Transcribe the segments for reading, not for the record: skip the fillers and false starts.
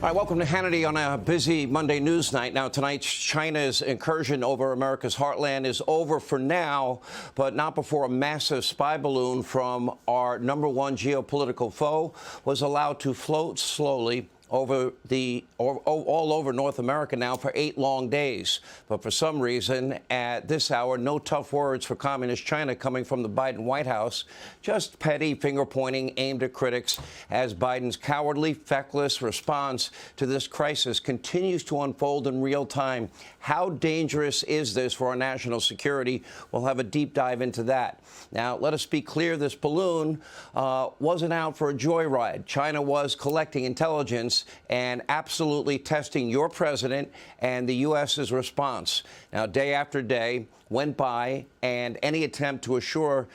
All right, welcome to Hannity on a busy Monday news night. Now, tonight, China's incursion over America's heartland is over for now, but not before a massive spy balloon from our #1 geopolitical foe was allowed to float slowly over all over North America now for 8 long days. But for some reason, at this hour, no tough words for Communist China coming from the Biden White House, just petty finger-pointing aimed at critics as Biden's cowardly, feckless response to this crisis continues to unfold in real time. How dangerous is this for our national security? We'll have a deep dive into that. Now, let us be clear, this balloon wasn't out for a joyride. China was collecting intelligence and absolutely testing your president and the U.S.'s response. Now, day after day went by, and any attempt to assure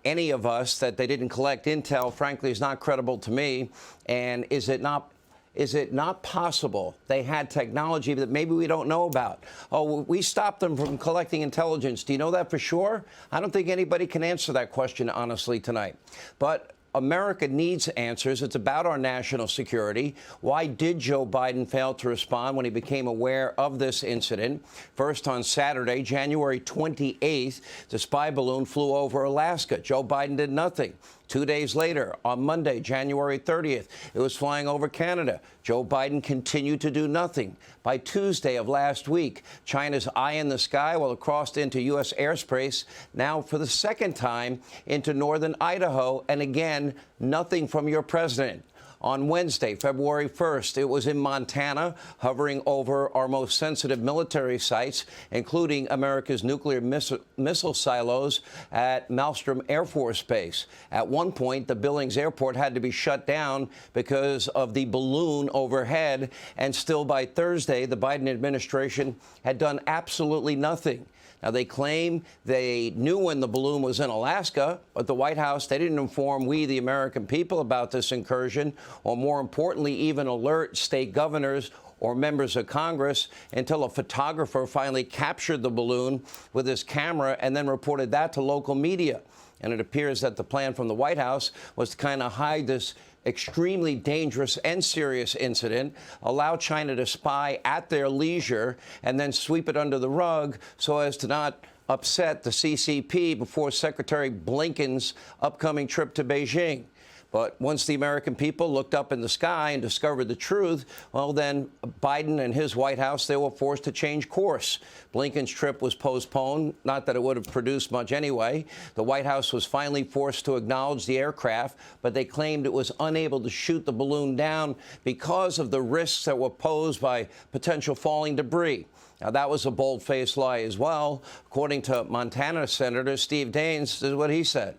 any of us that they didn't collect intel, frankly, is not credible to me. And is it not possible they had technology that maybe we don't know about? Oh, we stopped them from collecting intelligence. Do you know that for sure? I don't think anybody can answer that question honestly tonight. But America needs answers. It's about our national security. Why did Joe Biden fail to respond when he became aware of this incident? First, on Saturday, January 28th, the spy balloon flew over Alaska. Joe Biden did nothing. 2 days later, on Monday, January 30th, it was flying over Canada. Joe Biden continued to do nothing. By Tuesday of last week, China's eye in the sky while it crossed into U.S. airspace, now for the second time into northern Idaho, and again, nothing from your president. On Wednesday, February 1st, it was in Montana, hovering over our most sensitive military sites, including America's nuclear missile silos at Malmstrom Air Force Base. At one point, the Billings Airport had to be shut down because of the balloon overhead, and still by Thursday, the Biden administration had done absolutely nothing. Now, they claim they knew when the balloon was in Alaska, but the White House, they didn't inform we, the American people, about this incursion, or more importantly, even alert state governors or members of Congress until a photographer finally captured the balloon with his camera and then reported that to local media. And it appears that the plan from the White House was to kind of hide this extremely dangerous and serious incident, allow China to spy at their leisure, and then sweep it under the rug so as to not upset the CCP before Secretary Blinken's upcoming trip to Beijing. But once the American people looked up in the sky and discovered the truth, well, then Biden and his White House, they were forced to change course. Blinken's trip was postponed, not that it would have produced much anyway. The White House was finally forced to acknowledge the aircraft, but they claimed it was unable to shoot the balloon down because of the risks that were posed by potential falling debris. Now, that was a bold-faced lie as well. According to Montana Senator Steve Daines, this is what he said.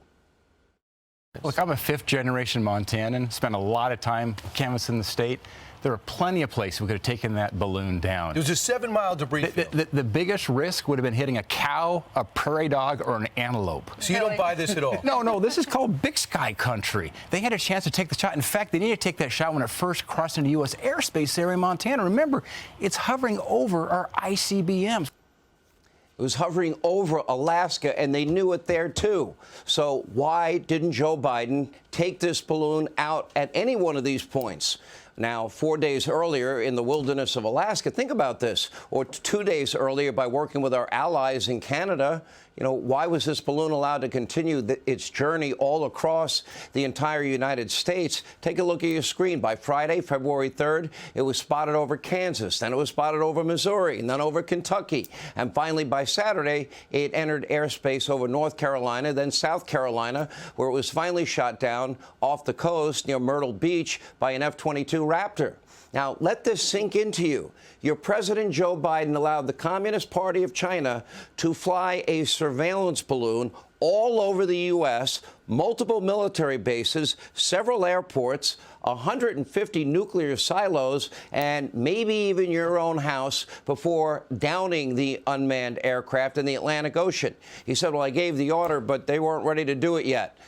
Look, I'm a fifth-generation Montanan, spent a lot of time canvassing the state. There are plenty of places we could have taken that balloon down. There's a 7-mile debris field. The biggest risk would have been hitting a cow, a prairie dog, or an antelope. So you don't buy this at all? No, this is called big sky country. They had a chance to take the shot. In fact, they needed to take that shot when it first crossed into U.S. airspace there in Montana. Remember, it's hovering over our ICBMs. It was hovering over Alaska, and they knew it there, too. So why didn't Joe Biden take this balloon out at any one of these points? Now, 4 days earlier in the wilderness of Alaska, think about this, or 2 days earlier by working with our allies in Canada. You know, why was this balloon allowed to continue its journey all across the entire United States? Take a look at your screen. By Friday, February 3rd, it was spotted over Kansas, then it was spotted over Missouri, and then over Kentucky. And finally, by Saturday, it entered airspace over North Carolina, then South Carolina, where it was finally shot down off the coast near Myrtle Beach by an F-22 Raptor. Now, let this sink into you. Your President Joe Biden allowed the Communist Party of China to fly a surveillance balloon all over the U.S., multiple military bases, several airports, 150 nuclear silos, and maybe even your own house before downing the unmanned aircraft in the Atlantic Ocean. He said, well, I gave the order, but they weren't ready to do it yet.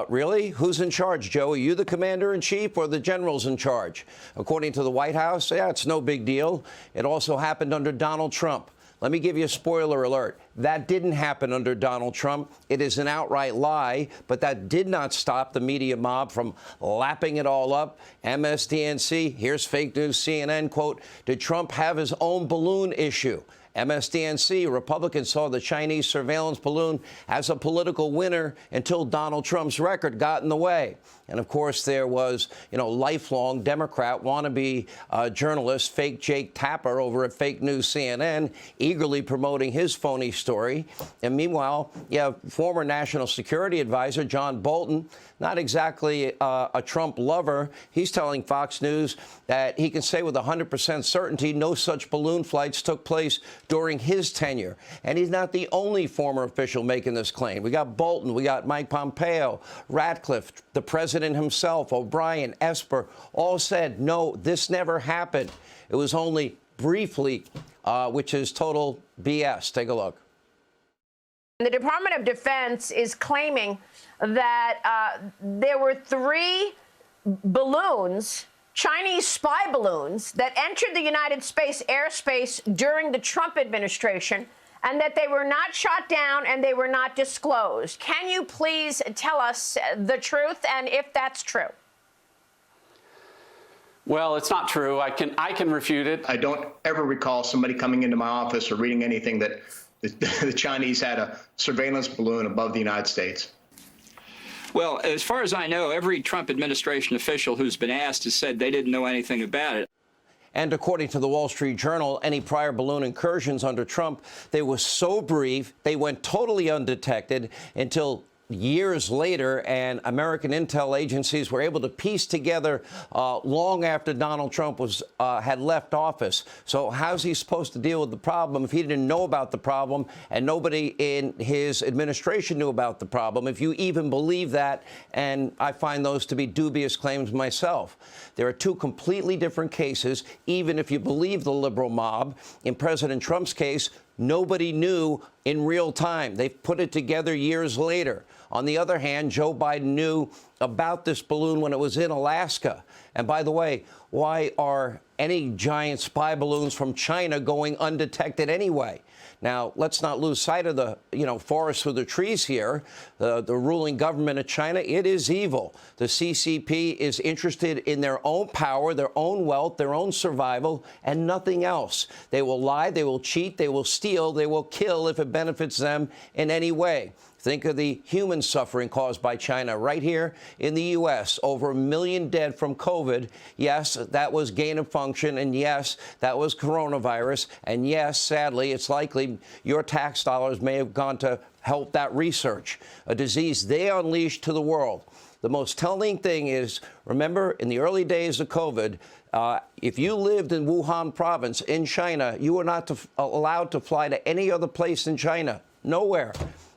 Really? Who's in charge, Joe? Are you the commander-in-chief or the generals in charge? According to the White House, yeah, it's no big deal. It also happened under Donald Trump. Let me give you a spoiler alert. That didn't happen under Donald Trump. It is an outright lie, but that did not stop the media mob from lapping it all up. MSDNC, here's fake news CNN, quote, did Trump have his own balloon issue? MSDNC, Republicans saw the Chinese surveillance balloon as a political winner until Donald Trump's record got in the way. And, of course, there was, lifelong Democrat wannabe journalist, fake Jake Tapper over at Fake News CNN, eagerly promoting his phony story. And meanwhile, you have former National Security Advisor John Bolton, not exactly a Trump lover. He's telling Fox News that he can say with 100% certainty no such balloon flights took place during his tenure. And he's not the only former official making this claim. We got Bolton, we got Mike Pompeo, Ratcliffe, the president himself, O'Brien, Esper, all said, no, this never happened. It was only briefly, which is total BS. Take a look. The Department of Defense is claiming that there were 3 balloons, Chinese spy balloons, that entered the United States airspace during the Trump administration, and that they were not shot down and they were not disclosed. Can you please tell us the truth and if that's true? Well, it's not true. I can refute it. I don't ever recall somebody coming into my office or reading anything that the Chinese had a surveillance balloon above the United States. Well, as far as I know, every Trump administration official who's been asked has said they didn't know anything about it. And according to the Wall Street Journal, any prior balloon incursions under Trump, they were so brief, they went totally undetected until years later, and American intel agencies were able to piece together long after Donald Trump had left office. So how's he supposed to deal with the problem if he didn't know about the problem and nobody in his administration knew about the problem, if you even believe that? And I find those to be dubious claims myself. There are 2 completely different cases, even if you believe the liberal mob. In President Trump's case, nobody knew in real time. They put it together years later. On the other hand, Joe Biden knew about this balloon when it was in Alaska. And by the way, why are any giant spy balloons from China going undetected anyway? Now, let's not lose sight of the, forest through the trees here. The ruling government of China, it is evil. The CCP is interested in their own power, their own wealth, their own survival, and nothing else. They will lie, they will cheat, they will steal, they will kill if it benefits them in any way. Think of the human suffering caused by China right here in the U.S. Over 1 million dead from COVID. Yes, that was gain of function. And yes, that was coronavirus. And yes, sadly, it's likely your tax dollars may have gone to help that research, a disease they unleashed to the world. The most telling thing is, remember, in the early days of COVID, if you lived in Wuhan province in China, you were not allowed to fly to any other place in China, nowhere.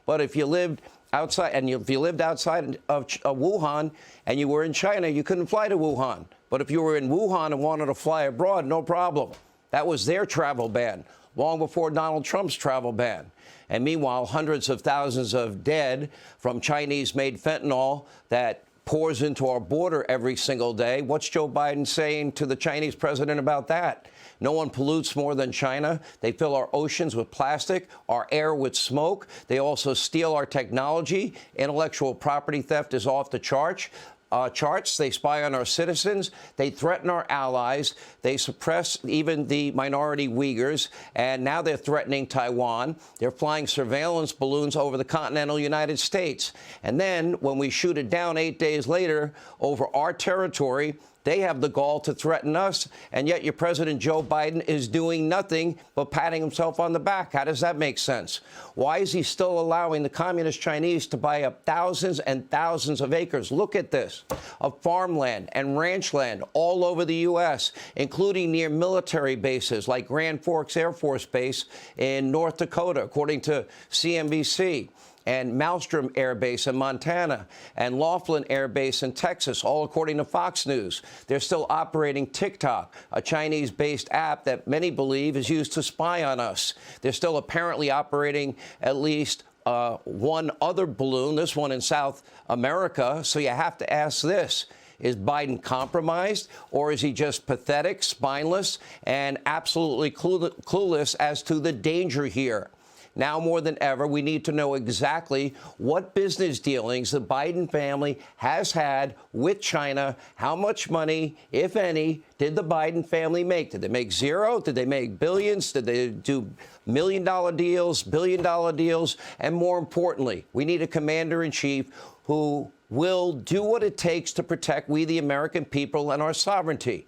But if you lived outside, and if you lived outside of Wuhan and you were in China, you couldn't fly to Wuhan. But if you were in Wuhan and wanted to fly abroad, no problem. That was their travel ban, long before Donald Trump's travel ban. And meanwhile, hundreds of thousands of dead from Chinese-made fentanyl that pours into our border every single day. What's Joe Biden saying to the Chinese president about that? No one pollutes more than China. They fill our oceans with plastic, our air with smoke. They also steal our technology. Intellectual property theft is off the charts. They spy on our citizens. They threaten our allies. They suppress even the minority Uyghurs. And now they're threatening Taiwan. They're flying surveillance balloons over the continental United States. And then when we shoot it down 8 days later over our territory, they have the gall to threaten us, and yet your President Joe Biden is doing nothing but patting himself on the back. How does that make sense? Why is he still allowing the communist Chinese to buy up thousands and thousands of acres? Look at this, of farmland and ranch land all over the U.S., including near military bases like Grand Forks Air Force Base in North Dakota, according to CNBC. And Maelstrom Air Base in Montana, and Laughlin Air Base in Texas, all according to Fox News. They're still operating TikTok, a Chinese-based app that many believe is used to spy on us. They're still apparently operating at least one other balloon, this one in South America. So you have to ask this. Is Biden compromised, or is he just pathetic, spineless, and absolutely clueless as to the danger here? Now more than ever, we need to know exactly what business dealings the Biden family has had with China. How much money, if any, did the Biden family make? Did they make zero? Did they make billions? Did they do million-dollar deals, billion-dollar deals? And more importantly, we need a commander-in-chief who will do what it takes to protect we, the American people, and our sovereignty.